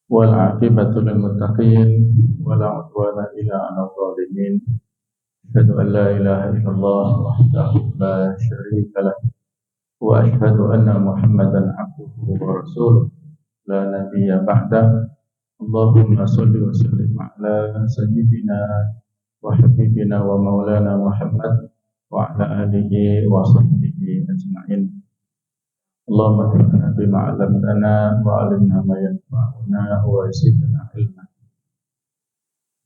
والعاقبة للمتقين ولا عدوان إلا على الظالمين أشهد أن لا إله إلا الله وحده لا شريك له وأشهد أن محمدا عبده ورسوله لا نبي بعده اللهم صل وسلم على سيدنا وحبيبنا ومولانا محمد وعلى آله وصحبه أجمعين اللهم انفعنا بما علمتنا وعلمنا ما ينفعنا وزدنا علما.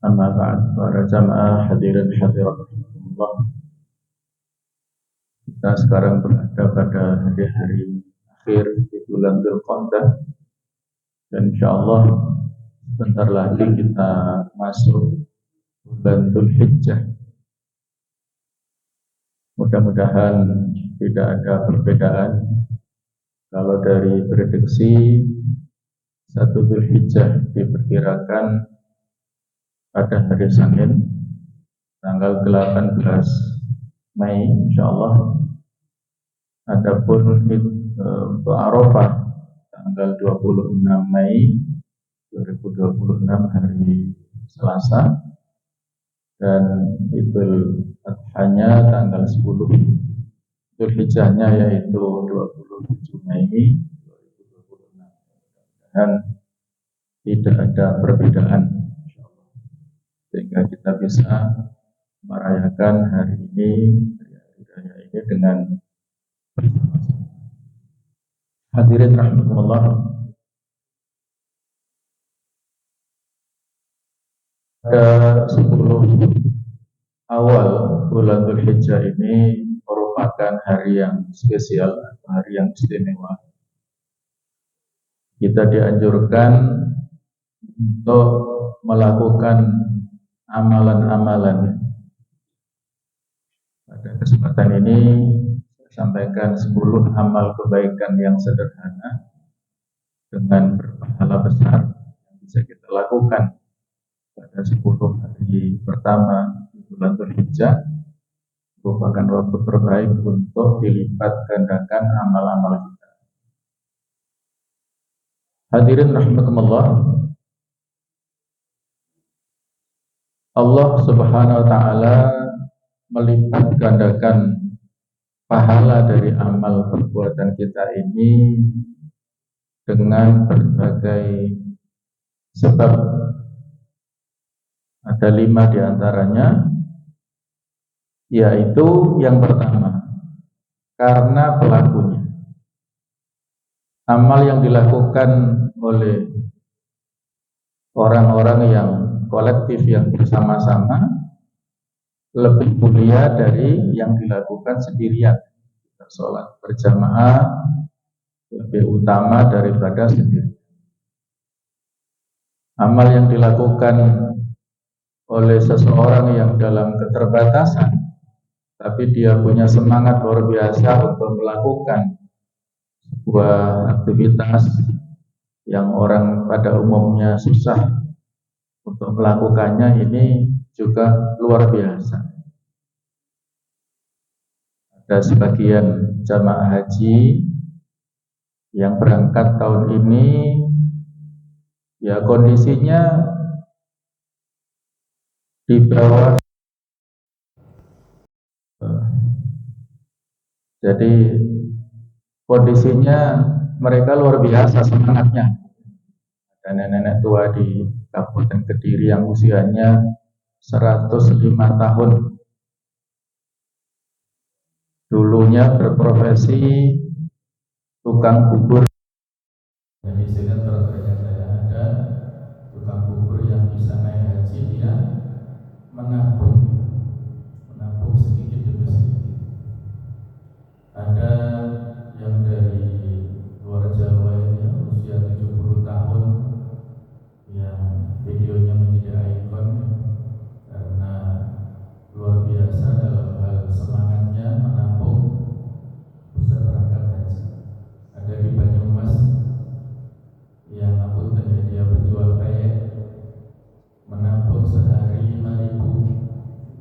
Amma ba'd, para jamaah hadirin hadirat rahimakumullah. Kita sekarang berada pada hari-hari akhir di bulan Dzulqa'dah dan insyaallah sebentar lagi kita masuk bulan Dzulhijjah. Mudah-mudahan tidak ada perbedaan. Kalau dari prediksi 1 Dzulhijjah diperkirakan pada hari Senin tanggal 18 Mei insyaallah. Adapun untuk Arafah tanggal 26 Mei 2026 hari Selasa, dan Idul Adhanya tanggal 10 Dzulhijjahnya yaitu 27 Mei 2026. Dan tidak ada perbedaan sehingga kita bisa merayakan hari ini, hari raya ini dengan bersama-sama. Hadirin rahimakumullah. Pada 10 awal bulan Dzulhijjah ini merupakan hari yang spesial atau hari yang istimewa. Kita dianjurkan untuk melakukan amalan-amalan. Pada kesempatan ini saya sampaikan 10 amal kebaikan yang sederhana dengan berpahala besar yang bisa kita lakukan pada 10 hari pertama di bulan Dzulhijjah. Merupakan waktu terbaik untuk dilipat gandakan amal-amal kita. Hadirin rahimakumullah. Allah Subhanahu wa taala melipat gandakan pahala dari amal perbuatan kita ini dengan berbagai sebab. Ada 5 diantaranya, yaitu yang pertama, karena pelakunya. Amal yang dilakukan oleh orang-orang yang kolektif, yang bersama-sama, lebih mulia dari yang dilakukan sendirian. Sholat berjamaah lebih utama daripada sendiri. Amal yang dilakukan oleh seseorang yang dalam keterbatasan, tapi dia punya semangat luar biasa untuk melakukan sebuah aktivitas yang orang pada umumnya susah untuk melakukannya, ini juga luar biasa. Ada sebagian jamaah haji yang berangkat tahun ini, ya kondisinya di bawah, jadi kondisinya mereka luar biasa semangatnya. Ada nenek-nenek tua di Kabupaten Kediri yang usianya 105 tahun. Dulunya berprofesi tukang bubur. Jadi sinetron ternyata ya, ada tukang bubur yang bisa naik haji, dia menabung sedikit demi sedikit. Ada yang dari luar Jawa ini usia 70 tahun yang videonya menjadi ikon karena luar biasa dalam hal semangatnya menabung bisa berangkat haji. Ada di Banyumas yang dia berjual peyek, menabung sehari 5.000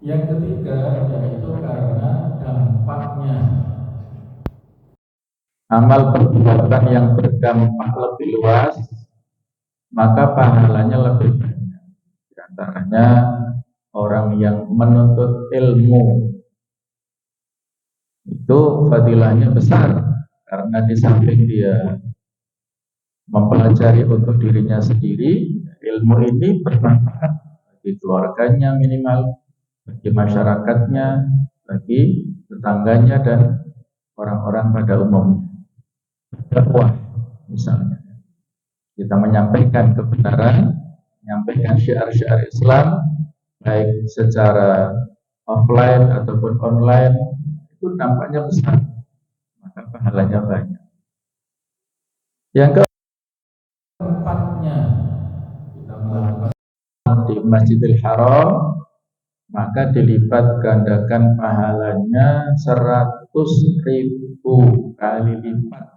Yang ketiga yaitu karena dampaknya. Amal perbuatan yang berdampak lebih luas, maka pahalanya lebih banyak. Di antaranya orang yang menuntut ilmu itu fadilahnya besar, karena di samping dia mempelajari untuk dirinya sendiri, ilmu ini bermanfaat bagi keluarganya minimal, bagi masyarakatnya, bagi tetangganya dan orang-orang pada umumnya. Dakwah misalnya, kita menyampaikan kebenaran, menyampaikan syiar-syiar Islam, baik secara offline ataupun online, itu dampaknya besar, maka pahalanya banyak. Yang keempatnya, kita melakukan di Masjidil Haram, maka dilipat gandakan pahalanya 100.000 kali lipat.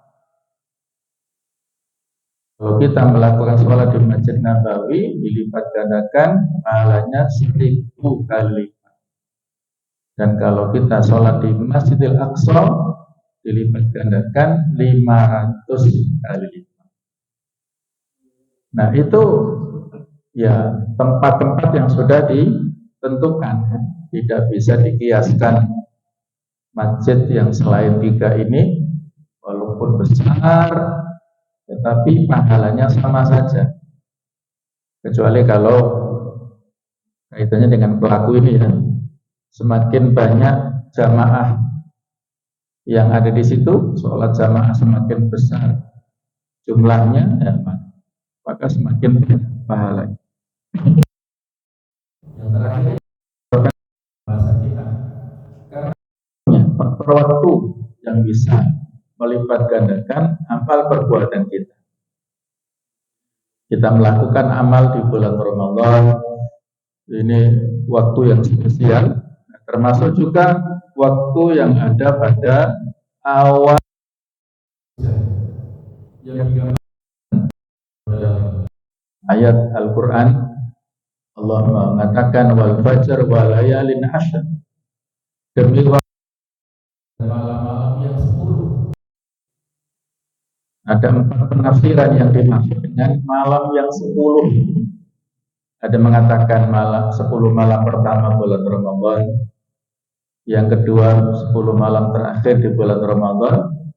Kalau kita melakukan sholat di Masjid Nabawi, dilipat gandakan pahalanya 1.000 kali lipat. Dan kalau kita sholat di Masjidil Aqsa, dilipat gandakan 500 kali lipat. Nah itu ya tempat-tempat yang sudah ditentukan, tidak bisa dikiaskan. Masjid yang selain 3 ini walaupun besar, tetapi pahalanya sama saja, kecuali kalau kaitannya dengan pelaku ini ya. Semakin banyak jamaah yang ada di situ, sholat jamaah semakin besar jumlahnya, ya, maka semakin banyak pahalanya. Yang terakhir bahasa kita, karena faktor waktu yang bisa melipat gandakan amal perbuatan kita. Kita melakukan amal di bulan Ramadan, ini waktu yang spesial, termasuk juga waktu yang ada pada awal yang ayat Al-Quran. Allah mengatakan wal fajr wa layalin ashr, demi malam-malam yang 10. Ada 4 penafsiran yang dimaksud dengan malam yang 10. Ada mengatakan malam 10 malam pertama bulan Ramadan, yang kedua 10 malam terakhir di bulan Ramadan,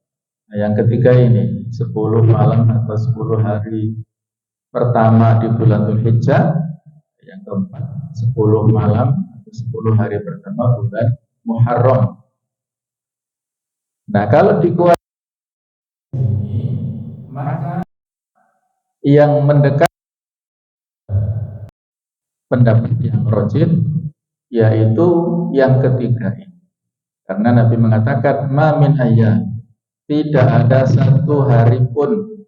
yang ketiga ini 10 malam atau 10 hari pertama di bulan Dzulhijjah, yang keempat 10 malam atau 10 hari pertama bulan Muharram. Nah kalau dikuat ini, maka yang mendekat pendapat yang rajih yaitu yang ketiga ini, karena Nabi mengatakan ma min ayyam, tidak ada satu hari pun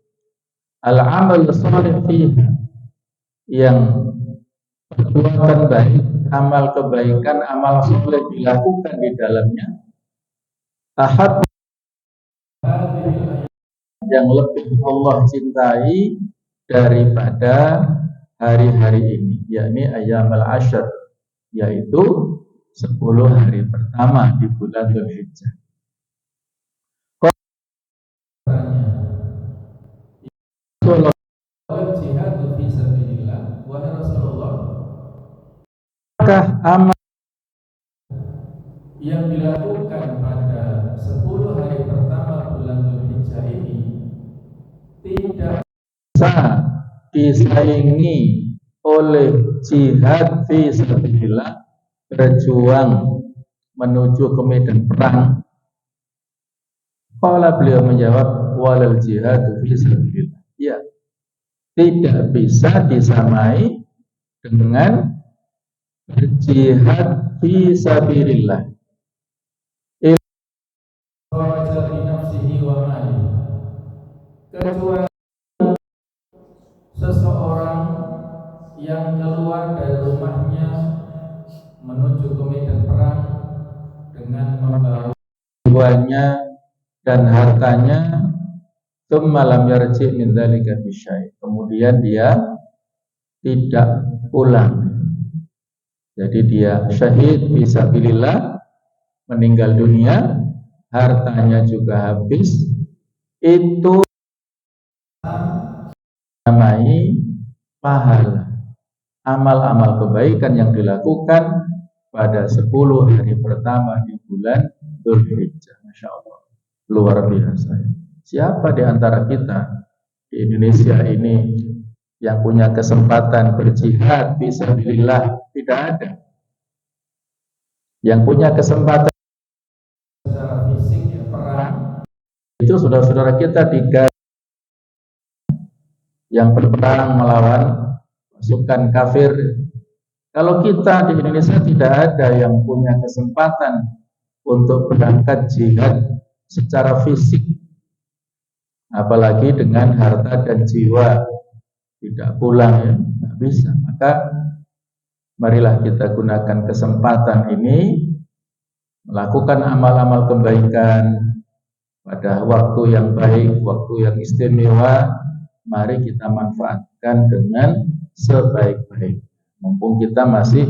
al-amal shalih fiha, yang perbuatan baik, amal kebaikan, amal soleh dilakukan di dalamnya, ahad yang lebih Allah cintai daripada hari-hari ini, yakni ayyamul ashr, yaitu 10 hari pertama di bulan Dzulhijjah. Jihad fi sabilillah, wahai Rasulullah, apakah amal yang dilakukan pada 10 hari pertama bulan Dzulhijjah ini tidak bisa disaingi oleh jihad fi sabilillah, berjuang menuju ke medan perang? Qala, beliau menjawab, walal jihad fi sabilillah, ya, tidak bisa disamai dengan berjihad fi sabilillah, kecuali seseorang yang keluar dari rumahnya menuju ke medan perang dengan membawa jiwanya dan hartanya, tsumma lam yarji' min dzalika bisyai', kemudian dia tidak pulang Jadi dia syahid fisabilillah, meninggal dunia, hartanya juga habis, itu namai pahala amal-amal kebaikan yang dilakukan pada 10 hari pertama di bulan Dzulhijjah. Masya Allah, luar biasa. Siapa di antara kita di Indonesia ini yang punya kesempatan berjihad fisabilillah? Tidak ada. Yang punya kesempatan secara fisik ya perang, itu saudara-saudara kita di Gaza yang berperang melawan pasukan kafir. Kalau kita di Indonesia tidak ada yang punya kesempatan untuk berangkat jihad secara fisik, apalagi dengan harta dan jiwa, tidak pulang ya, tidak bisa. Maka marilah kita gunakan kesempatan ini melakukan amal-amal kebaikan pada waktu yang baik, waktu yang istimewa. Mari kita manfaatkan dengan sebaik-baik. Mumpung kita masih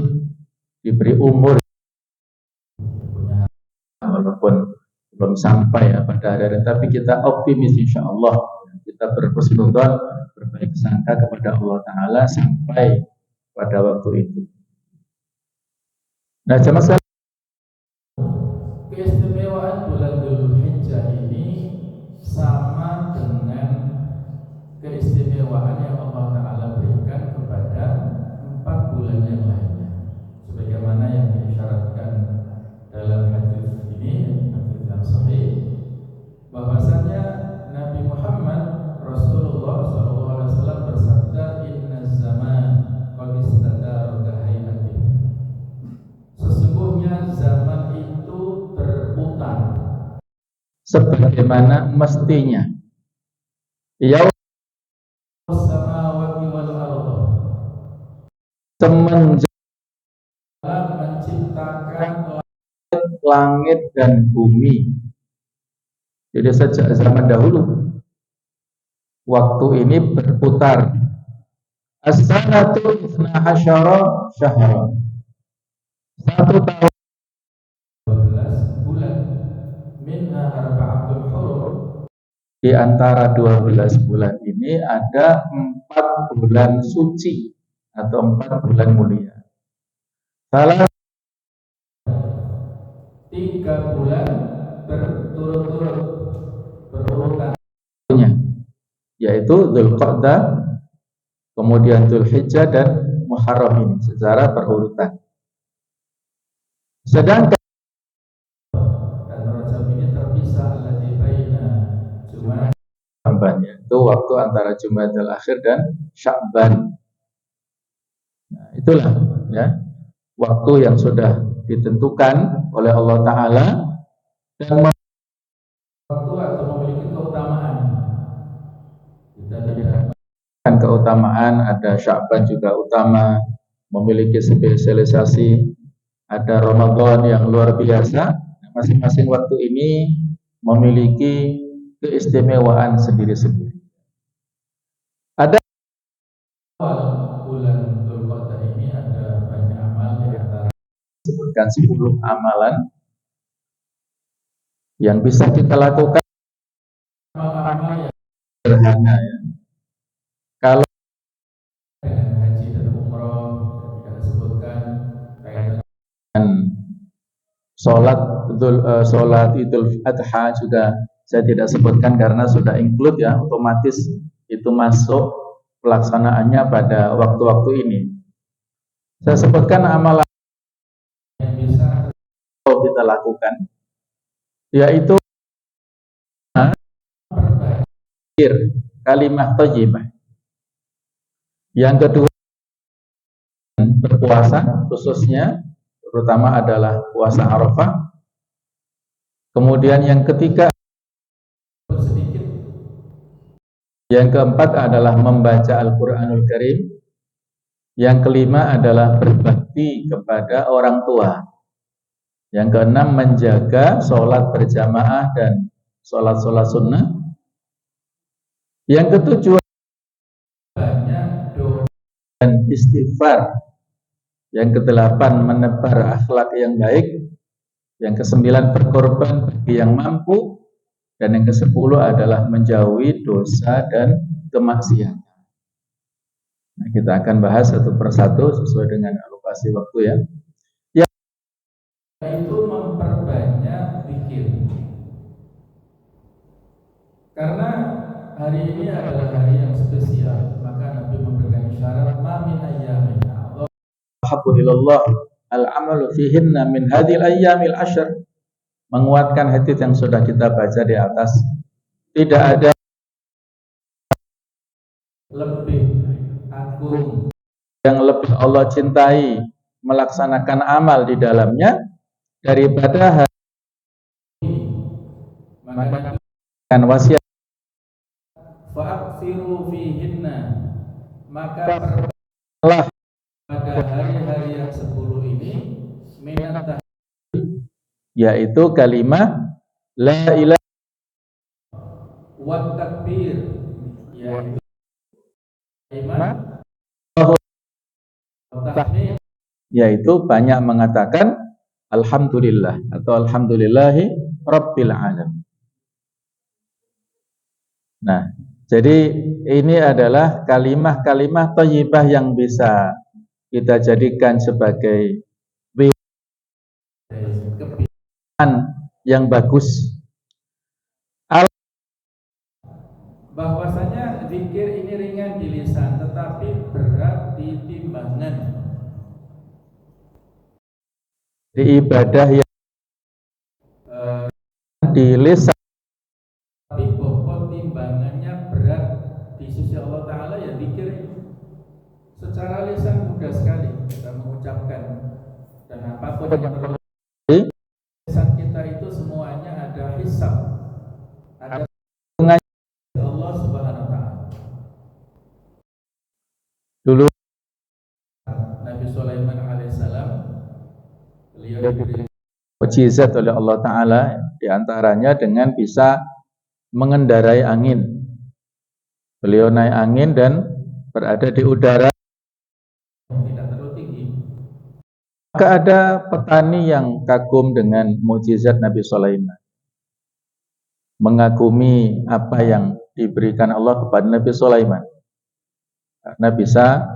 diberi umur, walaupun belum sampai ya pada hari-hari, tapi kita optimis insya Allah, kita berhusnudzon, berbaik sangka kepada Allah Ta'ala sampai pada waktu itu. Nah, jemaah sekalian, keistimewaan bulan Dzulhijjah ini sama dengan keistimewaan yang Allah Ta'ala berikan kepada 4 bulan yang lainnya, sebagaimana yang diisyaratkan dalam hadis ini, hadis yang sahih, bahwasanya Nabi Muhammad Rasulullah SAW bersabda, Inna zaman qad istadaru kahayati. Sesungguhnya zaman itu berputar sebagaimana mestinya. Semenjak menciptakan langit dan bumi. Jadi sejak zaman dahulu waktu ini berputar. As-sanatu 12 syahra. 1 tahun 12 bulan. Minha arba'atul hurum. Di antara 12 bulan ini ada 4 bulan suci atau 4 bulan mulia. Salah 3 bulan berturut-turut berurutan, yaitu Dzulqa'dah, kemudian Dzulhijjah dan Muharram ini secara berurutan. Sedangkan dan Rajab ini terpisah alladzi baina Jumada Sya'ban, yaitu waktu antara Jumadil Akhir dan Sya'ban. Nah, itulah ya waktu yang sudah ditentukan oleh Allah Ta'ala dan waktu atau memiliki keutamaan. Kita tidak keutamaan, ada Sya'ban juga utama, memiliki spesialisasi, ada Ramadan yang luar biasa. Masing-masing waktu ini memiliki keistimewaan sendiri-sendiri. Ada bulan Dzulqa'dah ini ada banyak amal, di antara disebutkan 10 amalan yang bisa kita lakukan, amal-amal yang sederhana ya. Kalau dengan haji dan umroh tidak disebutkan, dengan sholat Idul Adha juga saya tidak sebutkan karena sudah include ya, otomatis itu masuk pelaksanaannya pada waktu-waktu ini. Saya sebutkan amalan yang bisa kita lakukan, yaitu berzikir, kalimat thayyibah. Yang kedua, berpuasa, khususnya terutama adalah puasa Arafah. Kemudian yang ketiga, sedikit. Yang keempat adalah membaca Al-Qur'anul Karim. Yang kelima adalah berbakti kepada orang tua. Yang keenam, menjaga sholat berjamaah dan sholat-sholat sunnah. Yang ketujuh, banyak doa dan istighfar. Yang kedelapan, menebar akhlak yang baik. Yang kesembilan, berkorban bagi yang mampu. Dan yang kesepuluh adalah menjauhi dosa dan kemaksiatan. Nah, kita akan bahas satu persatu sesuai dengan alokasi waktu ya. Itu memperbanyak zikir. Karena hari ini adalah hari yang spesial, maka Nabi memberikan syarat ma min ayyamin habbu ilallah al-amalu fihinna min hadhil ayyamil ashr. Menguatkan hadis yang sudah kita baca di atas. Tidak ada lebih agung yang lebih Allah cintai melaksanakan amal di dalamnya daripada hari ini. Maka kan wasiat fa'aksiru fihinna, maka perbanyaklah pada hari-hari yang 10 ini minat, yaitu kalimat la ilaha wa takbir, yaitu kalimat tahmid, yaitu banyak mengatakan alhamdulillah atau alhamdulillahi rabbil alamin. Nah, jadi ini adalah kalimah-kalimah thayyibah yang bisa kita jadikan sebagai yang bagus. Bahwasanya zikir ini ringan di lisan tetapi berat di timbangan. Di ibadah yang di lisan tapi bobot timbangannya berat di sisi Allah Ta'ala, ya zikir secara lisan mudah sekali kita mengucapkan, dan apapun yang terjadi lisan kita itu semuanya ada hisab, ada Allah Subhanahu wa Ta'ala. Dulu Nabi Sulaiman alaihissalam, beliau diberi mukjizat oleh Allah Ta'ala, diantaranya dengan bisa mengendarai angin. Beliau naik angin dan berada di udara yang tidak terlalu tinggi. Maka ada petani yang kagum dengan mukjizat Nabi Sulaiman, mengagumi apa yang diberikan Allah kepada Nabi Sulaiman, karena bisa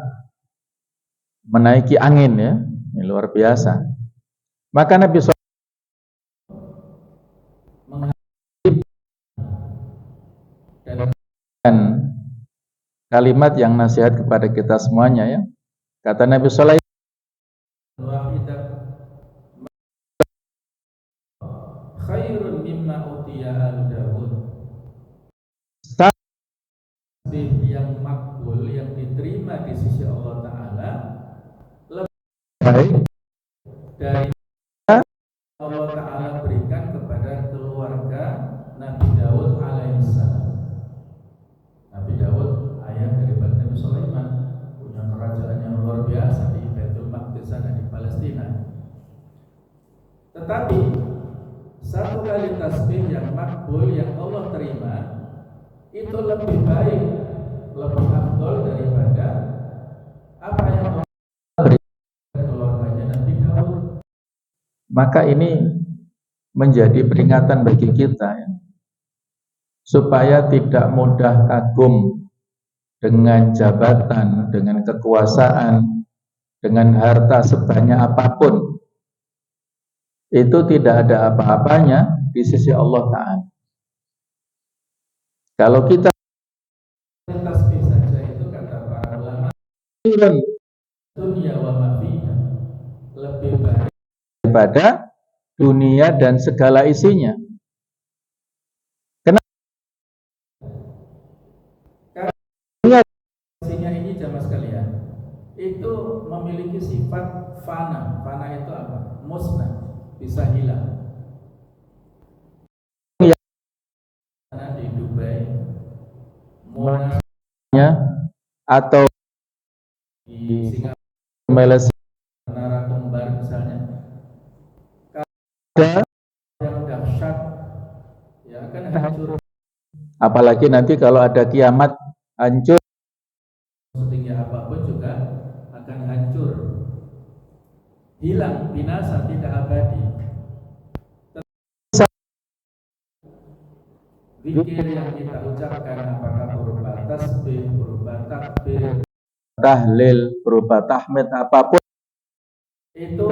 menaiki angin, ya, ini luar biasa. Maka Nabi Sulaiman dan kalimat yang nasihat kepada kita semuanya, ya. Kata Nabi Sulaiman, khairun mimma utiya al-Dawud. Tasbih yang makbul, yang diterima di sisi Allah Ta'ala, lebih baik dari Allah Ta'ala berikan kepada keluarga Nabi Daud alaihissalam. Nabi Daud ayah daripada Nabi Sulaiman, punya kerajaan yang luar biasa di Baitul Maqdis sana di Palestina. Tetapi satu kali tasbih yang makbul yang Allah terima itu lebih baik, lebih afdol daripada apa yang Allah berikan keluarganya Nabi Daud. Maka ini menjadi peringatan bagi kita, ya, supaya tidak mudah kagum dengan jabatan, dengan kekuasaan, dengan harta sebanyak apapun. Itu tidak ada apa-apanya di sisi Allah Ta'ala. Kalau kita tasbih saja, itu kata para ulama, dunia wa ma fiha, lebih baik daripada dunia dan segala isinya. Kenapa? Karena isinya ini jamaah sekalian itu memiliki sifat fana. Fana itu apa? Musnah, bisa hilang. Di Dubai, Monasnya, atau di Singapura, Malaysia, Menara Kembar misalnya, ada yang dahsyat, ya akan hancur. Apalagi nanti kalau ada kiamat, hancur setinggi apapun juga akan hancur. hilang, binasa, tidak abadi. Zikir yang kita ucapkan apakah berupa tasbih, berupa takbir, tahlil, berupa tahmid, apapun itu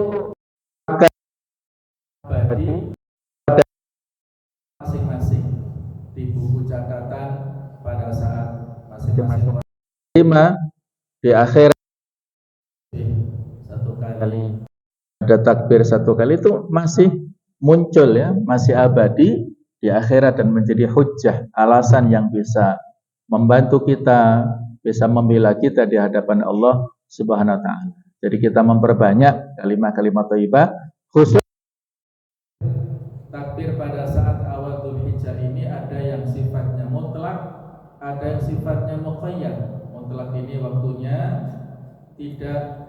abadi masing-masing di buku catatan pada saat masing-masing orang terima di akhir satu kali, ada takbir satu kali, itu masih muncul ya, masih abadi di akhirat dan menjadi hujjah, alasan yang bisa membantu kita, bisa membela kita di hadapan Allah Subhanahu wa taala. Jadi kita memperbanyak kalimat-kalimat thayyibah, khusus takbir pada saat awal Dzulhijjah ini ada yang sifatnya mutlak, ada yang sifatnya muqayyad. Mutlak ini waktunya tidak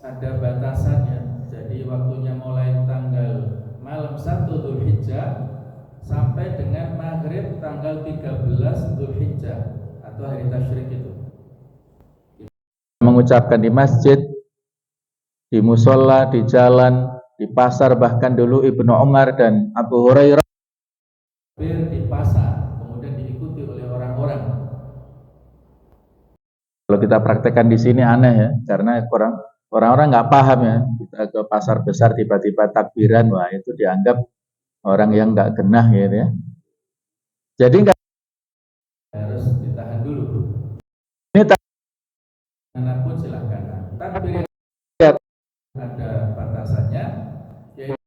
ada batasannya. Jadi waktunya mulai tanggal malam 1 Dzulhijjah sampai dengan maghrib tanggal 13 Dzulhijjah atau hari tasyrik itu. mengucapkan di masjid, di musola, di jalan, di pasar, bahkan dulu Ibnu Umar dan Abu Hurairah Di pasar, kemudian diikuti oleh orang-orang. Kalau kita praktekkan di sini aneh ya, karena orang-orang nggak paham ya. Kita ke pasar besar tiba-tiba takbiran, wah itu dianggap orang yang nggak genah gitu ya. Jadi nggak harus ditahan dulu. Ini manapun silahkan. Takbir ada batasannya, yaitu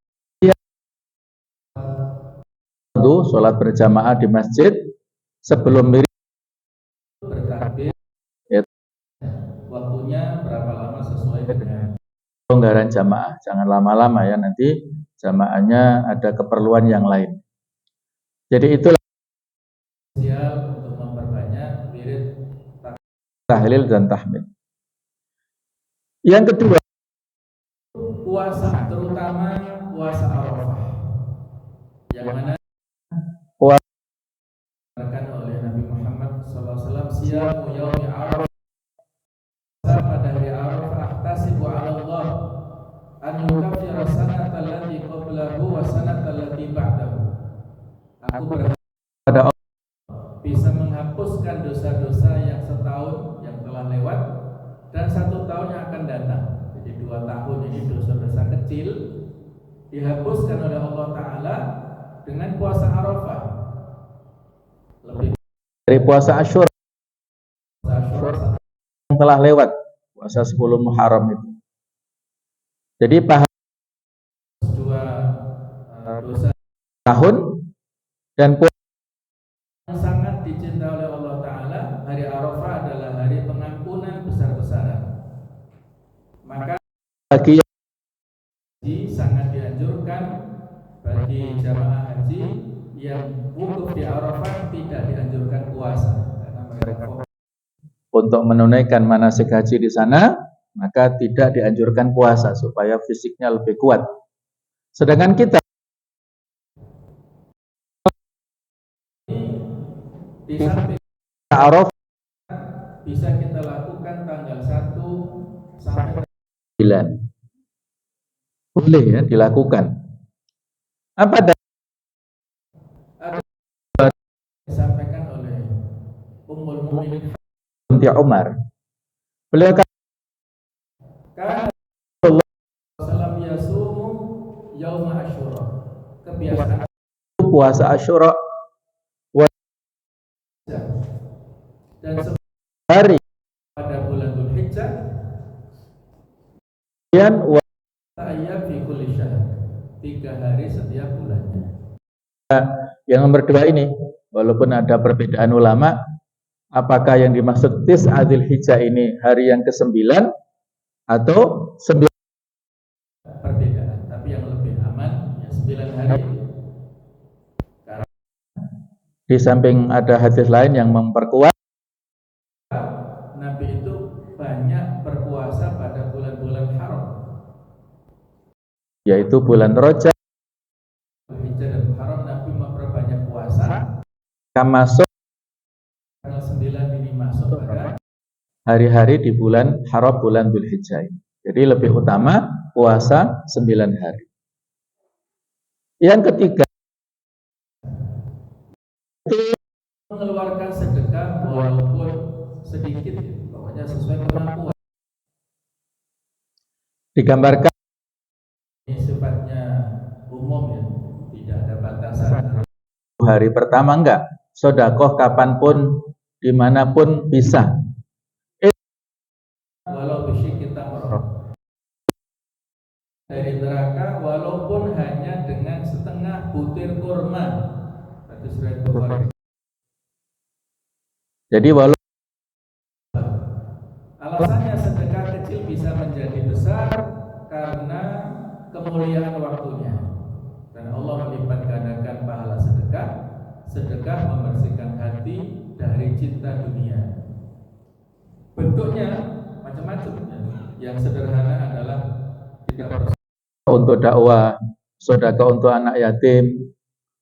sholat berjamaah di masjid sebelum bertakbir. Ya. Waktunya berapa lama sesuai dengan pelonggaran jamaah. Jangan lama-lama ya, nanti jamaahnya ada keperluan yang lain. Jadi itulah untuk memperbanyak wirid tahlil dan tahmid. Yang kedua, puasa, terutama puasa Arafah, yang mana puasa dikatakan oleh Nabi Muhammad SAW, siyamu yaumi Arafah, pada hari Arafah, ahtasibu ala Allah an yukaffira sanata allati qablahu wa sanata allati ba'dahu. Aku berharap pada Allah bisa menghapuskan dosa-dosa yang setahun yang telah lewat dan 1 tahun yang akan datang. Jadi 2 tahun ini dosa-dosa kecil dihapuskan oleh Allah Ta'ala dengan puasa Arafah. Lebih dari puasa Asyura yang telah lewat, puasa 10 Muharram itu. Jadi paham 2 dosa tahun dan puasa yang sangat dicintai oleh Allah Ta'ala. Hari Arafah adalah hari pengampunan besar-besaran. Maka bagi haji sangat dianjurkan bagi jamaah haji yang wukuf di Arafah, tidak dianjurkan puasa karena mereka untuk menunaikan manasik haji di sana, maka tidak dianjurkan puasa supaya fisiknya lebih kuat. Sedangkan kita di samping Arafah bisa kita lakukan tanggal 1 sampai 9. Boleh ya dilakukan. Apa disampaikan oleh Ummul Mukminin binti Umar? Beliau kan salam yasumu yauma asyura, kebiasaan puasa Asyura dan hari pada bulan Dzulhijjah kemudian ayat fi kulli syahr, 3 hari setiap bulannya. yang nomor 2 ini, walaupun ada perbedaan ulama, apakah yang dimaksud Tis'adil Hijjah ini hari yang ke-9 atau 9? Perbedaan, tapi yang lebih aman ya 9 hari. Karena Di samping ada hadis lain yang memperkuat Nabi itu banyak berpuasa pada bulan-bulan haram, yaitu bulan Rajab, Dzulhijjah dan Muharram. Nabi memperbanyak puasa. masuk Tanggal 9 ini masuk pada hari-hari di bulan haram, bulan Dzulhijjah ini. Jadi lebih utama puasa 9 hari. Yang ketiga, mengeluarkan sedekah walaupun sedikit, pokoknya sesuai kemampuan. Digambarkan ini sifatnya umum ya, tidak ada batasan. Hari pertama enggak, sodakoh kapanpun, dimanapun bisa. Walau bisyik kita dari neraka walaupun hanya dengan setengah butir kurma. Jadi walaupun alasannya sedekah kecil bisa menjadi besar karena kemuliaan waktunya. Dan Allah melipat gandakan pahala sedekah. Sedekah membersihkan hati dari cinta dunia. Bentuknya macam-macam. Yang sederhana adalah kita untuk dakwah, sedekah untuk anak yatim,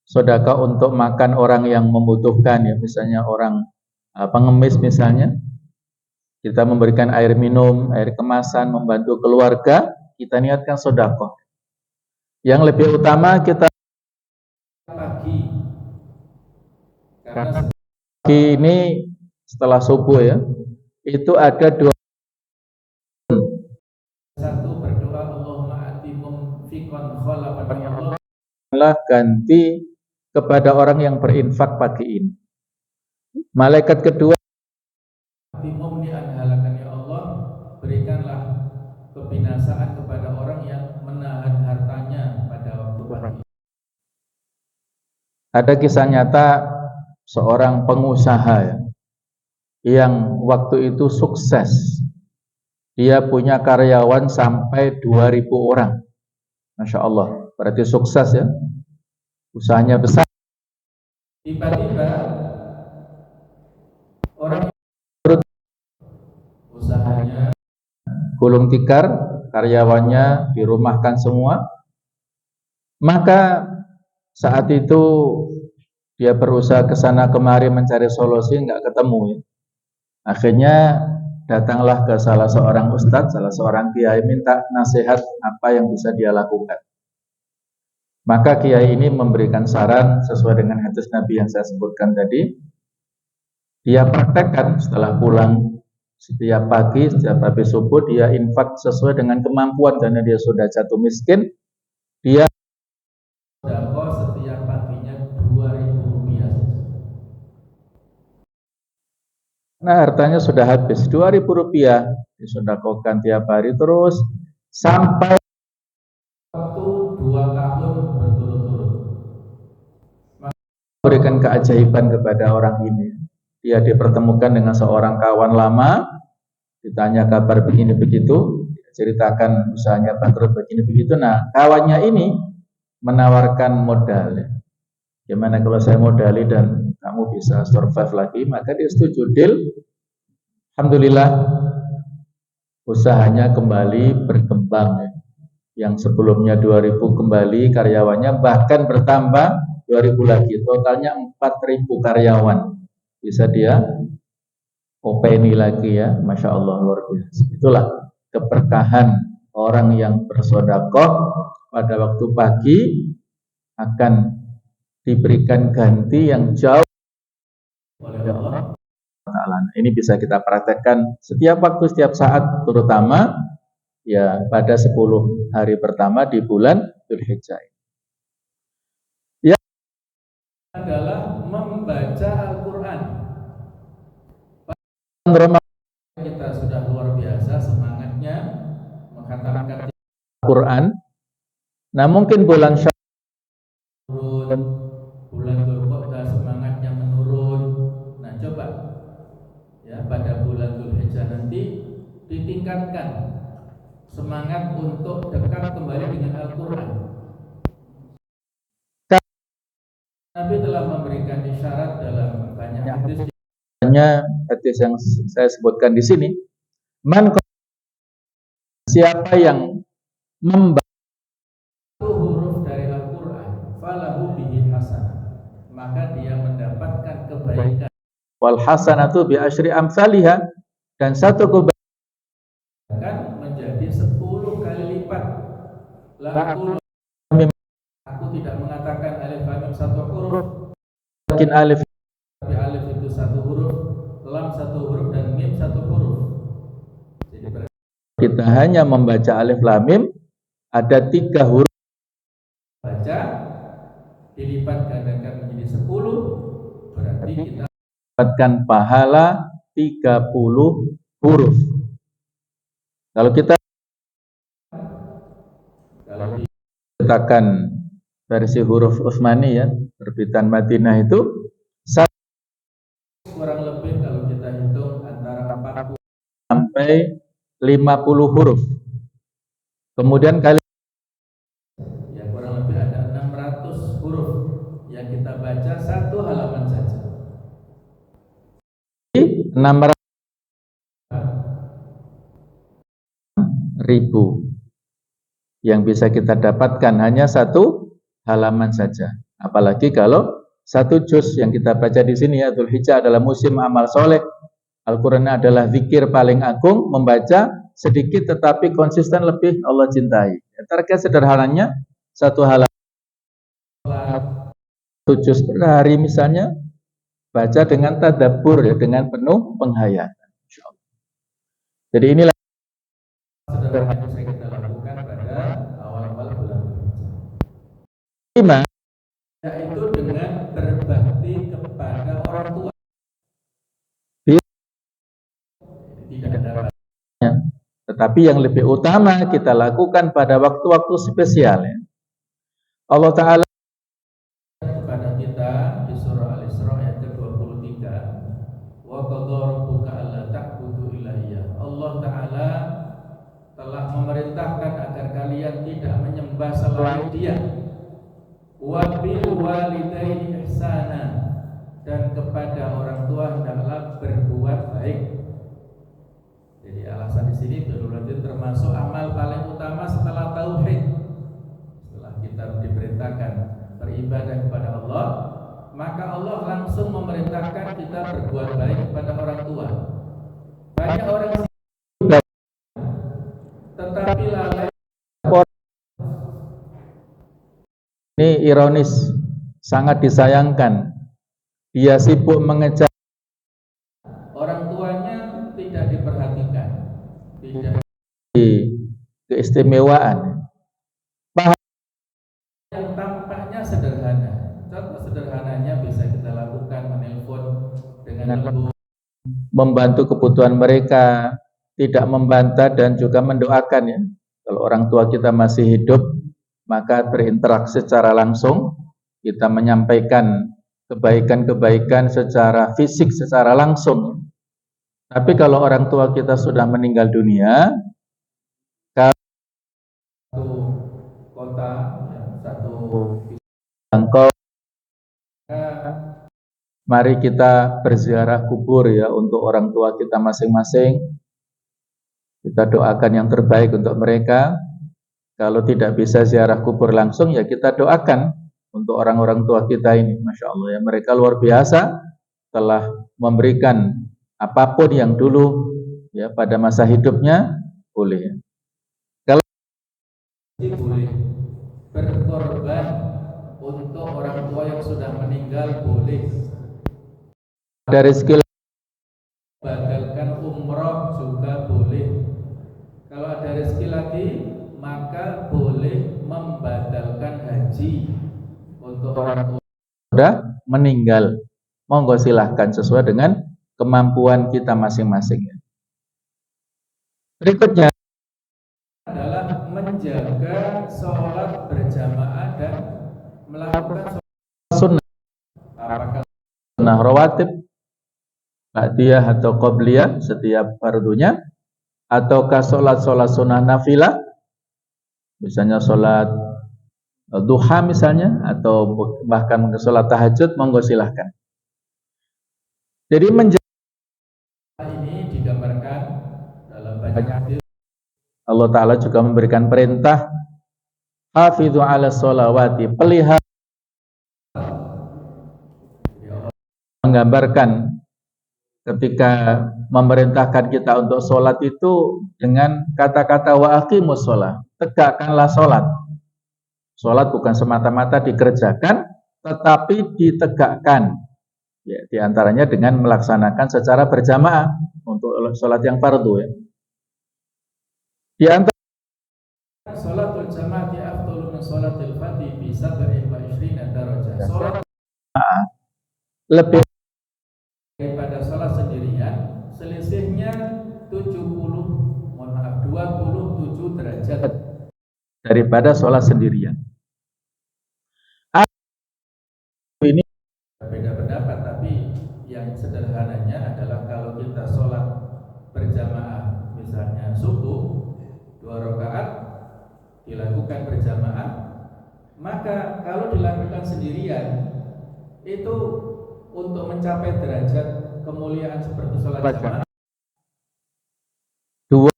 sedekah untuk makan orang yang membutuhkan, ya misalnya orang pengemis misalnya. Kita memberikan air minum, air kemasan, membantu keluarga, kita niatkan sedekah. Yang lebih utama kita pagi. Karena pagi ini setelah subuh ya, itu ada dua. Satu berdoa Allahumma atimum fikon khalafan Allah. Allah ganti kepada orang yang berinfak pagi ini. Malaikat kedua, atimum ni anhalakan ya Allah, berikanlah kebinasaan kepada orang yang menahan hartanya pada waktu pagi. Ada kisah nyata seorang pengusaha ya, yang waktu itu sukses. Dia punya karyawan sampai 2.000 orang. Masya Allah, berarti sukses ya. Usahanya besar. Tiba-tiba orang usahanya gulung tikar, karyawannya dirumahkan semua. Maka saat itu dia berusaha ke sana kemari mencari solusi, nggak ketemu ya. Akhirnya datanglah ke salah seorang ustadz, salah seorang kiai, minta nasihat apa yang bisa dia lakukan. Maka kiai ini memberikan saran sesuai dengan hadis Nabi yang saya sebutkan tadi. Dia praktekkan setelah pulang setiap pagi, setiap habis subuh, dia infak sesuai dengan kemampuan karena dia sudah jatuh miskin. Dia sedekah setiap paginya 2.000 rupiah. Nah, hartanya sudah habis 2.000 rupiah disedekahkan tiap hari terus sampai waktu 2 tahun berturut-turut. Memberikan keajaiban kepada orang ini. Dia dipertemukan dengan seorang kawan lama, ditanya kabar begini begitu, ceritakan usahanya bangkrut begini begitu. Nah, kawannya ini menawarkan modal. Gimana kalau saya modali dan kamu bisa survive lagi? Maka dia setuju, deal. Alhamdulillah usahanya kembali berkembang. Yang sebelumnya 2.000 kembali karyawannya, bahkan bertambah 2.000 lagi. Totalnya 4.000 karyawan. Bisa dia openi lagi ya. Masya Allah, luar biasa. Itulah keberkahan orang yang bersedekah pada waktu pagi akan diberikan ganti yang jauh oleh Allah Ta'ala. Ini bisa kita praktekkan setiap waktu, setiap saat, terutama ya pada 10 hari pertama di bulan Dzulhijjah. Ya, adalah membaca Al-Quran. Kita sudah luar biasa semangatnya menghatamkan Al-Quran. Nah, mungkin bulan turun, bulan Dzulqa'dah semangatnya menurun. Nah, coba ya pada bulan Dzulhijjah nanti ditingkatkan semangat untuk dekat kembali dengan Al-Quran. Nabi telah memberikan isyarat dalam banyak hadis. Hadis yang saya sebutkan di sini, siapa yang membaca huruf dari Al-Quran, falahu bihi hasanah, maka dia mendapatkan kebaikan. Wal hasanatu bi asyri amsalihha, dan satu kebaikan menjadi 10 kali lipat. Aku tidak mengatakan alif lam mim satu huruf, Mungkin alif, tapi alif itu satu huruf, lam satu huruf, dan mim satu huruf. Jadi kita hanya membaca alif lam mim, ada 3 huruf baca dilipat gandakan menjadi 10, berarti kita dapatkan pahala 30 huruf. Kalau kita letakkan versi huruf Utsmani ya, terbitan Madinah itu kurang lebih kalau kita hitung antara 40 sampai 50 huruf. Kemudian kali ya kurang lebih ada 600 huruf yang kita baca satu halaman saja. 600.000 yang bisa kita dapatkan hanya satu halaman saja. Apalagi kalau satu juz yang kita baca di sini ya, Dzulhijjah adalah musim amal soleh. Al-Quran adalah zikir paling agung, membaca sedikit tetapi konsisten lebih Allah cintai. Target sederhananya satu halaman, satu juz per hari misalnya, baca dengan tadabbur ya, dengan penuh penghayatan. Jadi inilah sederhana yang bisa kita lakukan pada awal-awal bulan Dzulhijjah, yaitu dengan berbakti kepada orang tua. Tidak ada tetapi yang lebih utama kita lakukan pada waktu-waktu spesial ya. Allah Ta'ala kepada kita di surah Al-Isra ayat ke-23, wa qadha rabbuka alla ta'budu illa iyyah. Allah Ta'ala telah memerintahkan agar kalian tidak menyembah selain Dia. Wa bil walidaini ihsana, dan kepada orang tua hendaklah berbuat baik. Jadi alasan di sini berarti termasuk amal paling utama setelah tauhid. Setelah kita diperintahkan beribadah kepada Allah, maka Allah langsung memerintahkan kita berbuat baik kepada orang tua. Banyak orang tetapi lalai. Ini ironis, sangat disayangkan. Dia sibuk mengejar Orang tuanya tidak diperhatikan, tidak keistimewaan. yang tampaknya sederhana. Contoh sederhananya bisa kita lakukan menelpon dengan lembut, Membantu kebutuhan mereka, tidak membantah dan juga mendoakan ya. Kalau orang tua kita masih hidup, maka berinteraksi secara langsung, kita menyampaikan kebaikan-kebaikan secara fisik, secara langsung. Tapi kalau orang tua kita sudah meninggal dunia, satu kota, satu engkau, mari kita berziarah kubur ya untuk orang tua kita masing-masing. Kita doakan yang terbaik untuk mereka. Kalau tidak bisa ziarah kubur langsung, ya kita doakan untuk orang-orang tua kita ini. Masya Allah ya, mereka luar biasa telah memberikan apapun yang dulu ya pada masa hidupnya boleh ya. Kalau boleh berkorban untuk orang tua yang sudah meninggal, boleh. ada rezeki, Batalkan umroh juga boleh. Kalau ada rezeki lagi, maka boleh membatalkan haji untuk orang tua sudah meninggal. Monggo silahkan sesuai dengan kemampuan kita masing-masing. Berikutnya adalah menjaga sholat berjamaah dan melakukan sunnah. apakah Sunnah rawatib, ba'diyah atau qobliyah setiap fardunya, ataukah sholat-sholat sunnah nafilah, misalnya sholat duha misalnya, atau bahkan sholat tahajud, monggo silahkan. Jadi ini digambarkan dalam banyak hadis. Allah Ta'ala juga memberikan perintah hafidhu ala sholawati, pelihara, menggambarkan ketika memerintahkan kita untuk sholat itu dengan kata-kata wa aqimus sholat, tegakkanlah sholat. Sholat bukan semata-mata dikerjakan, tetapi ditegakkan. Ya, di antaranya dengan melaksanakan secara berjamaah untuk sholat yang fardu. Ya. Di antara sholatul jamaati afdalu min sholatil fardhi bi 27 darajah. Sholat lebih daripada sholat sendirian, selisihnya 27 derajat daripada sholat sendirian. Ini beda pendapat, tapi yang sederhananya adalah kalau kita sholat berjamaah, misalnya subuh 2 rakaat dilakukan berjamaah, maka kalau dilakukan sendirian itu untuk mencapai derajat kemuliaan seperti sholat jamaah 2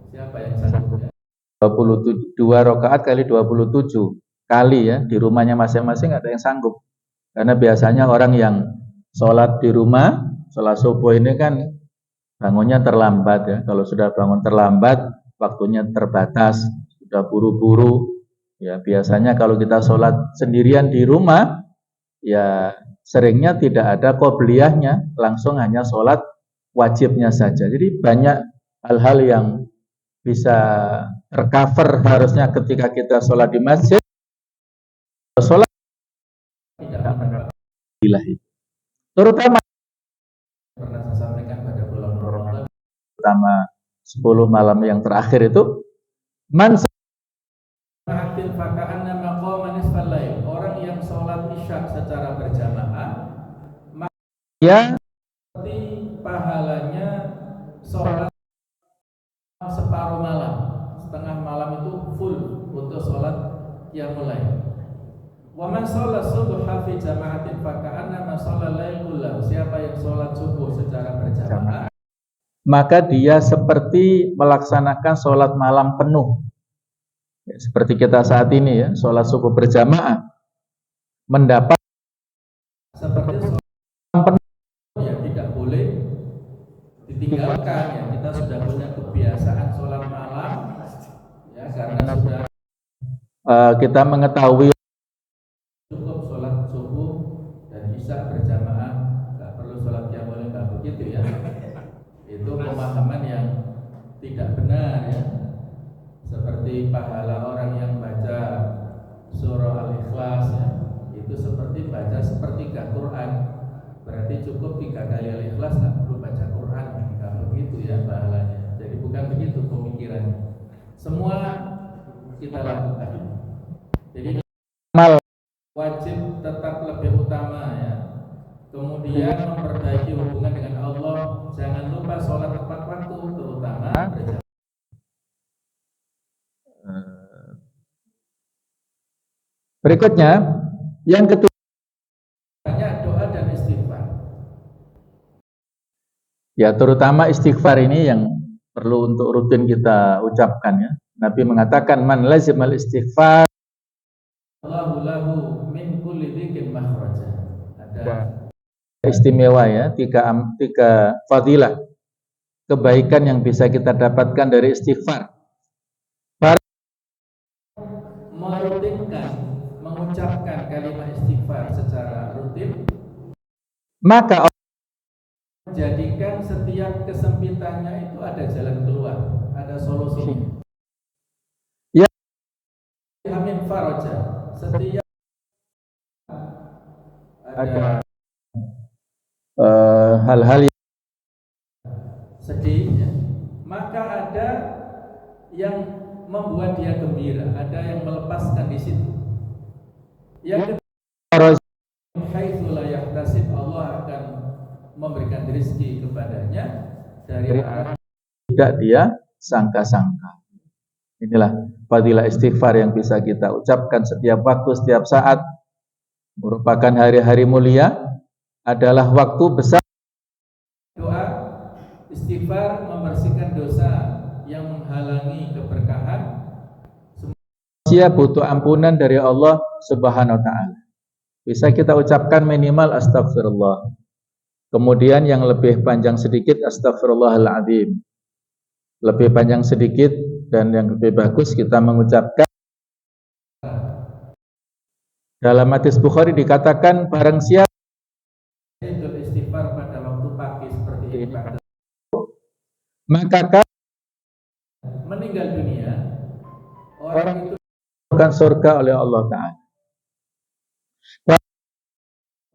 siapa yang sanggup ya? 27 2 rakaat kali 27 kali ya, di rumahnya masing-masing ada yang sanggup. Karena biasanya orang yang sholat di rumah, sholat subuh ini kan bangunnya terlambat ya. Kalau sudah bangun terlambat, waktunya terbatas, sudah buru-buru. Ya biasanya kalau kita sholat sendirian di rumah, ya seringnya tidak ada qobliyahnya, langsung hanya sholat wajibnya saja. Jadi banyak hal-hal yang bisa tercover harusnya ketika kita sholat di masjid. Sholat ilahi, terutama pernah saya sampaikan pada bulan Ramadan, terutama 10 malam yang terakhir itu man orang yang sholat isya secara berjamaah ya seperti pahalanya sholat separuh malam, setengah malam itu full untuk sholat qiyamul lail. Wa man shalla subha fi jama'atin fa ka'annama shalla lail kullahu. Siapa yang sholat subuh secara berjamaah, maka dia seperti melaksanakan sholat malam penuh. Ya, seperti kita saat ini ya, sholat subuh berjamaah mendapat seperti sholat malam penuh. Ya tidak boleh ditinggalkan ya. Kita sudah punya kebiasaan sholat malam ya, karena sudah kita mengetahui cukup sholat subuh dan isya berjamaah, nggak perlu sholat qiyamul lail, nggak begitu ya. Itu pemahaman yang tidak benar ya. Seperti pahala orang yang baca surah Al-Ikhlas ya, itu seperti baca sepertiga Quran. Berarti cukup 3 kali Al-Ikhlas, nggak perlu baca Quran, nggak begitu ya pahalanya. Jadi bukan begitu pemikirannya. Semua kita lakukan. Jadi amal wajib tetap lebih utama ya. Kemudian memperbaiki hubungan dengan Allah. Jangan lupa sholat tepat waktu, terutama berjamaah. Berikutnya yang kedua, Banyak doa dan istighfar. ya terutama istighfar ini yang perlu untuk rutin kita ucapkan ya. Nabi mengatakan man lazimal istighfar Allahu lahu min kulli dzikrin makhraja. Ada istimewa ya, tiga fadilah kebaikan yang bisa kita dapatkan dari istighfar. merutinkan mengucapkan kalimat istighfar secara rutin, Maka menjadikan setiap kesempitannya itu ada jalan keluar, ada solusinya. Ya. Amin faraja. Setiap ada hal-hal yang sedih ya, maka ada yang membuat dia gembira, ada yang melepaskan di situ. Yang kedua, haitsu la yahtasib, Allah akan memberikan rezeki kepadanya dari arah tidak dia sangka-sangka. Inilah fadilah istighfar yang bisa kita ucapkan setiap waktu, setiap saat. Merupakan hari-hari mulia, adalah waktu besar. Doa istighfar membersihkan dosa yang menghalangi keberkahan. Manusia butuh ampunan dari Allah Subhanahu wa taala. Bisa kita ucapkan minimal astagfirullah. Kemudian yang lebih panjang sedikit Astaghfirullahaladzim. Lebih panjang sedikit dan yang lebih bagus kita mengucapkan dalam hadis Bukhari dikatakan barang siapa istighfar pada waktu pagi seperti ini maka meninggal dunia, orang itu akan surga oleh Allah Ta'ala.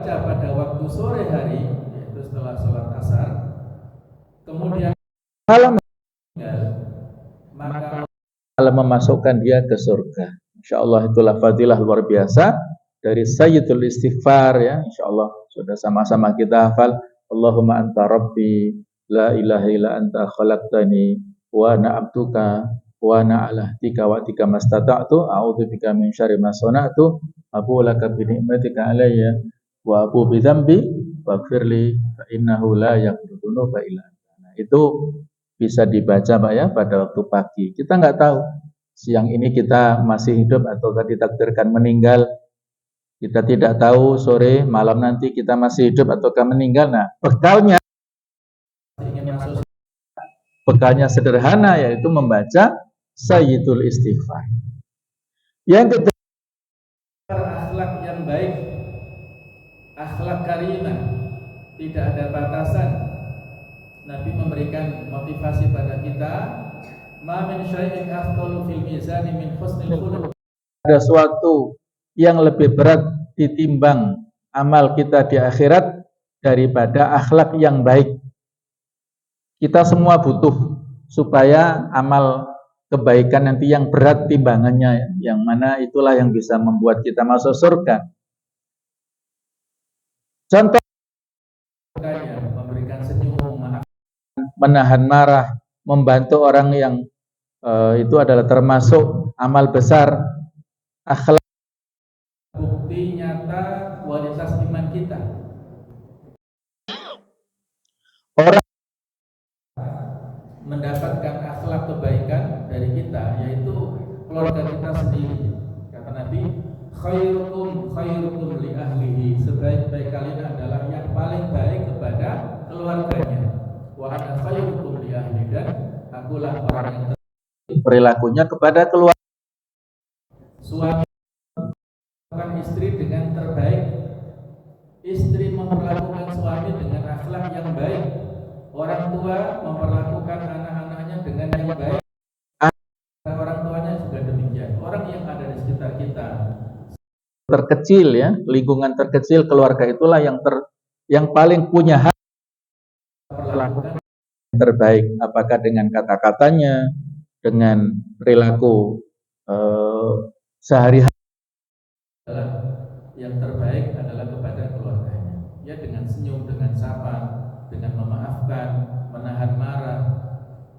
Pada waktu sore hari, yaitu setelah sholat asar, kemudian malam meninggal, maka Allah memasukkan dia ke surga. Insya Allah itulah fadilah luar biasa dari Sayyidul Istighfar ya. Insya Allah sudah sama-sama kita hafal. Allahumma anta rabbi la ilaha illa anta khalaqtani wa ana abduka wa ana ala tika wa tika mastata'tu a'udzu bika min syarri ma sana'tu abu laka bi ni'matika alayya wa abu bi dzambi waghfirli fa innahu la yaghfiru dzunuba illa anta. Itu bisa dibaca Pak ya pada waktu pagi. Kita nggak tahu siang ini kita masih hidup atau ditakdirkan meninggal. Kita tidak tahu sore malam nanti kita masih hidup ataukah meninggal. Nah, bekalnya sederhana yaitu membaca Sayyidul Istighfar. Yang kedua, akhlak yang baik, akhlak karimah, tidak ada batasan. Nabi memberikan motivasi pada kita, ma min syai'in afdalu fil mizani min husnil khuluq. Ada suatu yang lebih berat ditimbang amal kita di akhirat daripada akhlak yang baik. Kita semua butuh supaya amal kebaikan nanti yang berat timbangannya, yang mana itulah yang bisa membuat kita masuk surga. Contoh, memberikan senyum, menahan marah, membantu orang yang itu adalah termasuk amal besar. Akhlak bukti nyata kualitas iman kita. Orang mendapatkan akhlak kebaikan dari kita, yaitu keluarga kita sendiri. Kata Nabi, khairukum li ahlihi, sebaik-baik kalian adalah yang paling baik kepada keluarganya. Wa ana khairukum li ahli, dan akulah orang yang perilakunya kepada keluarga. Suami memperlakukan istri dengan terbaik, istri memperlakukan suami dengan akhlak yang baik, orang tua memperlakukan anak-anaknya dengan yang baik, orang tuanya juga demikian. Orang yang ada di sekitar kita, terkecil ya, lingkungan terkecil, keluarga itulah yang paling punya hak perlakukan terbaik, apakah dengan kata-katanya, dengan perilaku sehari-hari. Yang terbaik adalah kepada keluarganya, ya, dengan senyum, dengan sapa, dengan memaafkan, menahan marah.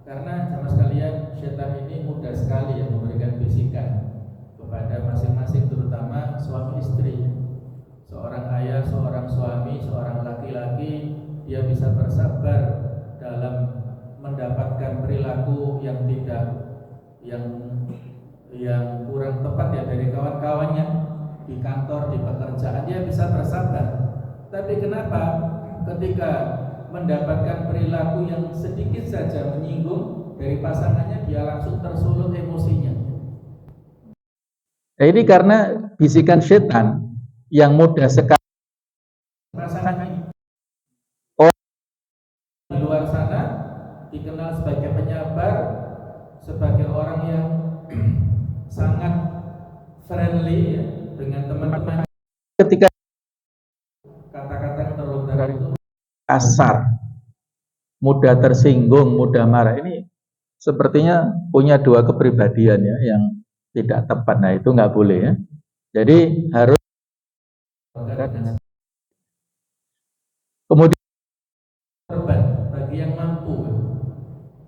Karena sama sekalian setan ini mudah sekali yang memberikan bisikan kepada masing-masing, terutama suami istri. Seorang ayah, seorang suami, seorang laki-laki, dia bisa bersabar dalam mendapatkan perilaku yang kurang tepat ya dari kawan-kawannya di kantor, di pekerjaan, dia bisa bersabar. Tapi kenapa ketika mendapatkan perilaku yang sedikit saja menyinggung dari pasangannya, dia langsung tersulut emosinya? Ini karena bisikan setan yang mudah sekali. Pasangannya di luar sana dikenal sebagai penyabar, sebagai orang yang sangat friendly ya, dengan teman-teman. Ketika kata-kata yang terlontar itu kasar, mudah tersinggung, mudah marah, ini sepertinya punya dua kepribadian ya, yang tidak tepat. Nah, itu nggak boleh ya. Jadi harus. Kemudian bagi yang mampu,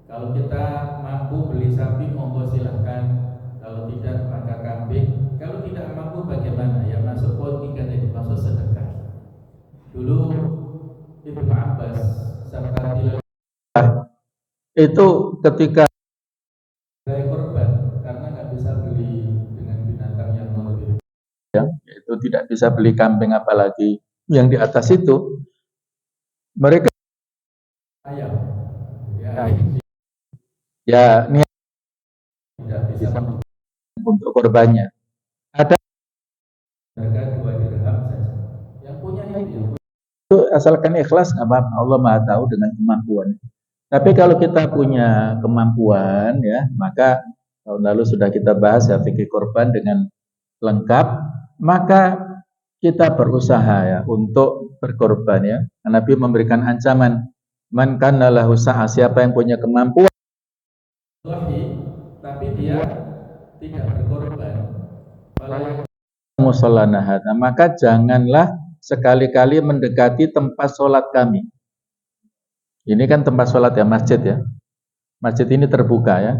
kalau kita mampu beli sapi, monggo silahkan. Kalau tidak, maka kambing. Kalau tidak mampu bagaimana? Ya masuk politika, jadi masuk sedekah. Dulu Ibnu Abbas serta itu ketika korban karena nggak bisa beli dengan binatang yang lebih, ya, itu tidak bisa beli kambing apalagi yang di atas itu. Mereka ayam. Ya niat Tidak bisa untuk korbannya. Ada harga 2 dirham saja. Yang punya itu asalkan ikhlas nggak apa-apa. Allah Maha tahu dengan kemampuan. Tapi kalau kita punya kemampuan ya, maka tahun lalu sudah kita bahas ya fikih korban dengan lengkap, maka kita berusaha ya untuk berkorban ya. Nabi memberikan ancaman, man kana lahu sa'ah, siapa yang punya kemampuan tapi dia tidak berkorban. musallana hadza, maka janganlah sekali-kali mendekati tempat sholat kami. Ini kan tempat sholat ya, masjid ya. Masjid ini terbuka ya,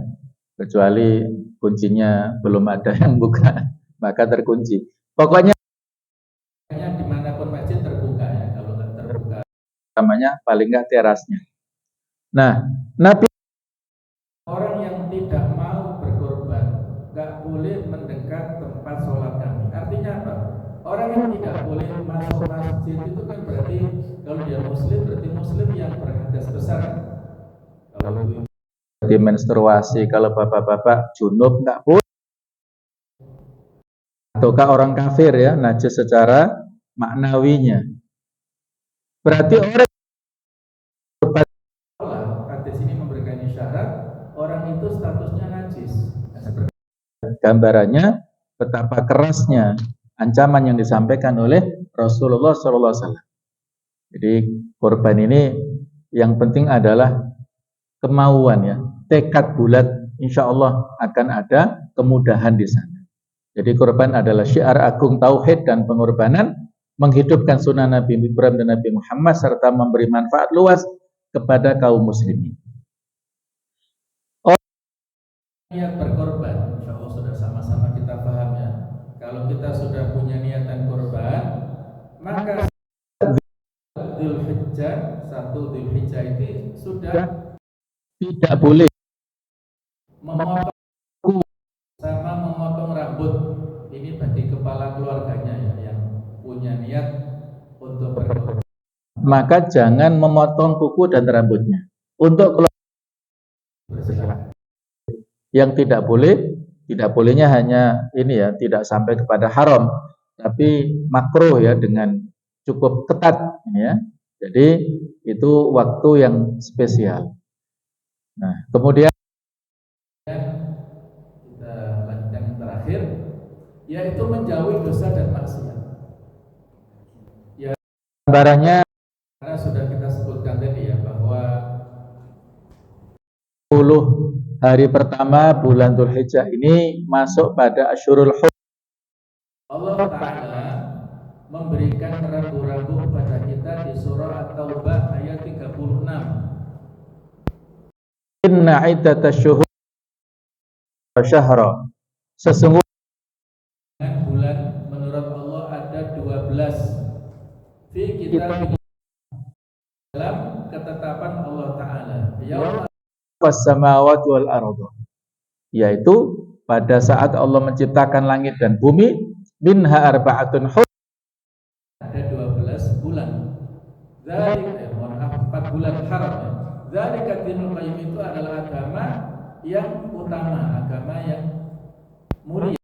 kecuali kuncinya belum ada yang buka, maka terkunci. Pokoknya dimanapun masjid terbuka ya, kalau nggak terbuka. Namanya paling nggak terasnya. Nah, Nabi orang yang tidak mau berkorban nggak boleh mendekat tempat sholat kami. Artinya apa? Orang yang tidak boleh masuk masjid itu kan berarti kalau dia muslim berarti muslim yang berhadas besar. Kalau di menstruasi, kalau bapak-bapak junub nggak boleh. Ataukah orang kafir ya, najis secara maknawinya. Berarti orang hadis ini memberikan isyarat orang itu statusnya najis. Gambarannya betapa kerasnya ancaman yang disampaikan oleh Rasulullah SAW. Jadi korban ini yang penting adalah kemauan ya, tekad bulat, insya Allah akan ada kemudahan di sana. Jadi korban adalah syiar agung tauhid dan pengorbanan, menghidupkan sunnah Nabi Ibrahim dan Nabi Muhammad serta memberi manfaat luas kepada kaum muslimin. Niat berkorban, insya Allah sudah sama-sama kita paham ya. Kalau kita sudah punya niatan korban, maka Dzulhijjah, 1 Dzulhijjah itu sudah tidak boleh memotong sama memotong rambut. Ini bagi kepala keluarganya ya, yang punya niat untuk berkorban. Maka jangan memotong kuku dan rambutnya. Untuk Bersilakan. yang tidak bolehnya hanya ini ya, tidak sampai kepada haram, tapi makruh ya, dengan cukup ketat ya. Jadi itu waktu yang spesial. Nah, kemudian kita lanjutkan yang terakhir, yaitu menjauhi dosa dan maksiat. Ya, gambarannya karena sudah kita sebutkan tadi ya, bahwa 10 hari pertama bulan Dzulhijjah ini masuk pada Asyurul Hurum. Allah Ta'ala memberikan rambu-rambu kepada kita di surah At-Taubah ayat 36. Inna iddatash syuhur syahra, sesungguhnya bulan menurut Allah ada 12 fi kitab dalam ketetapan Allah Ta'ala. was-samawati wal ardh, yaitu pada saat Allah menciptakan langit dan bumi, minha arba'atun hurum, ada 12 bulan. Dzalika 4 bulan haram ya. Dzalika dinul qayyim, itu adalah agama yang utama, agama yang mulia,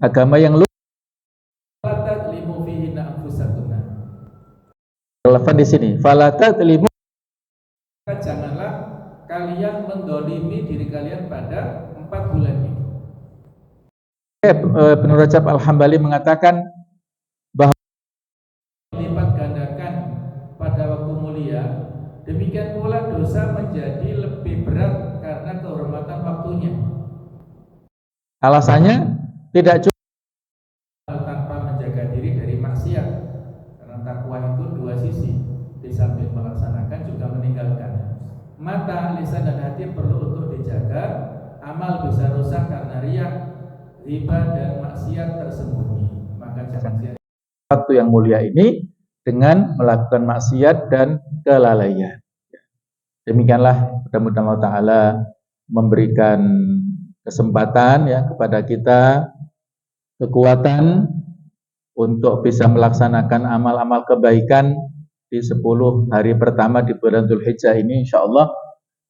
agama yang limu fihi anfusakunna. relevan di sini. Fala tadlimu, Janganlah kalian mendolimi diri kalian pada 4 bulan ini. Ibnu Rajab Al-Hambali mengatakan bahwa lipat gandakan pada waktu mulia, demikian pula dosa menjadi lebih berat karena kehormatan waktunya. alasannya tidak cukup Tanpa menjaga diri dari maksiat, karena takwa itu 2 sisi, di samping melaksanakan juga meninggalkan. Mata, lisan dan hati perlu untuk dijaga. Amal bisa rusak karena riya, riba dan maksiat tersembunyi. Maka jangan sia-sia waktu yang mulia ini dengan melakukan maksiat dan kelalaian. Demikianlah, mudah-mudahan Allah Ta'ala memberikan kesempatan ya kepada kita, kekuatan untuk bisa melaksanakan amal-amal kebaikan di 10 hari pertama di bulan Dzulhijjah ini insyaallah,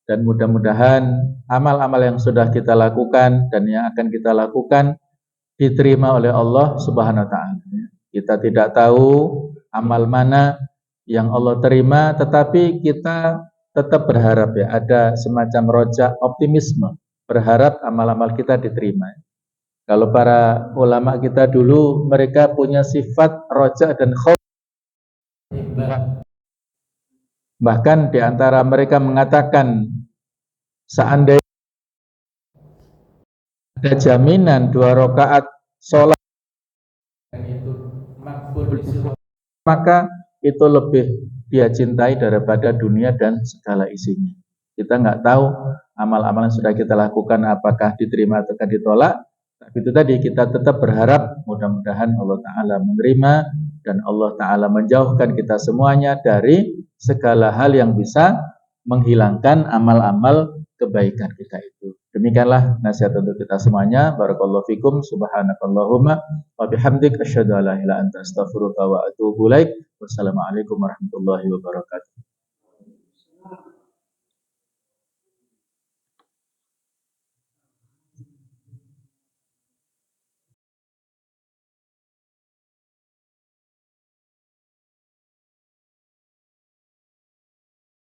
dan mudah-mudahan amal-amal yang sudah kita lakukan dan yang akan kita lakukan diterima oleh Allah Subhanahu wa taala. Kita tidak tahu amal mana yang Allah terima, tetapi kita tetap berharap ya, ada semacam roja optimisme, berharap amal-amal kita diterima. Kalau para ulama kita dulu, mereka punya sifat roja dan khauf. Bahkan di antara mereka mengatakan, seandainya ada jaminan 2 rakaat sholat, maka itu lebih dia cintai daripada dunia dan segala isinya. Kita nggak tahu amal-amal yang sudah kita lakukan apakah diterima atau ditolak. Tapi itu tadi, kita tetap berharap mudah-mudahan Allah Ta'ala menerima dan Allah Ta'ala menjauhkan kita semuanya dari segala hal yang bisa menghilangkan amal-amal kebaikan kita itu. Demikianlah nasihat untuk kita semuanya. Barakallahu fikum. Subhanakallahumma wa bihamdik asyhadu an la ilaha illa anta astaghfiruka wa atubu ilaik. Wassalamualaikum warahmatullahi wabarakatuh.